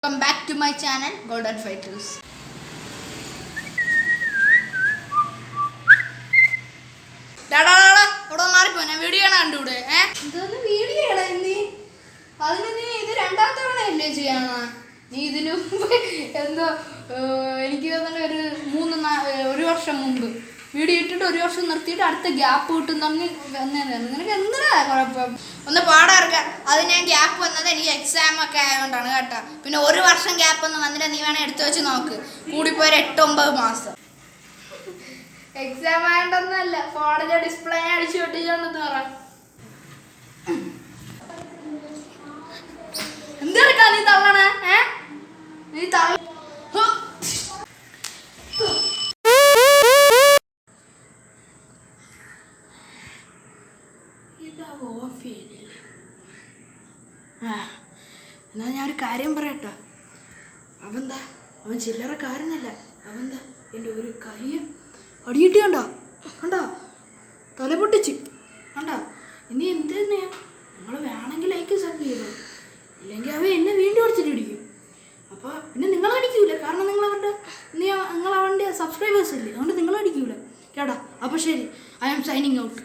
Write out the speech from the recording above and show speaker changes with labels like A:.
A: Welcome back to my channel Golden Fighters. ഇവിടെ മാറിപ്പോ ഞാൻ video കണ്ടുകൂടെ ഇതൊന്ന് വീഡിയോ നീ അതിന് നീ ഇത് രണ്ടാമത്തെ തവണയല്ലേ ചെയ്യണ നീ ഇതിനു എന്തോ എനിക്ക് ഒരു വർഷം മുമ്പ് വീഡിയോ ഇട്ടിട്ട് ഒരു വർഷം നിർത്തിയിട്ട് അടുത്ത ഗ്യാപ്പ് കിട്ടുന്നെങ്കിൽ നിനക്ക് എന്തിനാ കുഴപ്പം ഒന്ന് പാടാറുക അത് ഞാൻ ഗ്യാപ്പ് വന്നത് എനിക്ക് എക്സാം ഒക്കെ ആയതുകൊണ്ടാണ് കേട്ടോ പിന്നെ ഒരു വർഷം ഗ്യാപ്പ് ഒന്നും വന്നിട്ട് നീ വേണേൽ എടുത്തു വെച്ച് നോക്ക് കൂടിപ്പോയൊരു 8-9 മാസം എക്സാം ആയതൊന്നല്ല ഫോണിലെ ഡിസ്പ്ലേ അടിച്ചു പൊട്ടിച്ചോണ്ടെന്ന് പറ എന്തെടുക്കാ നീ തള്ളണേ നീ തള്ള ഓഫ് ചെയ്തില്ലേ എന്നാ ഞാനൊരു കാര്യം പറയട്ടോ അവൻ ചില്ലറക്കാരനല്ല അവന്താ എൻ്റെ ഒരു കൈ അടിയിട്ട് കണ്ടോ തല പൊട്ടിച്ച് കണ്ടോ ഇനി എന്ത് തന്നെയാ നിങ്ങൾ വേണമെങ്കിൽ ലൈക്ക് സബ് ചെയ്തോ ഇല്ലെങ്കിൽ അവൻ എന്നെ വീണ്ടും അടിച്ചിട്ട് ഇടിക്കും അപ്പോൾ പിന്നെ നിങ്ങളടിക്കൂല കാരണം നിങ്ങൾ അവൻ്റെ സബ്സ്ക്രൈബേഴ്സ് അല്ലേ അതുകൊണ്ട് നിങ്ങളടിക്കൂല കേട്ടോ അപ്പോൾ ശരി ഐ ആം സൈനിങ് ഔട്ട്.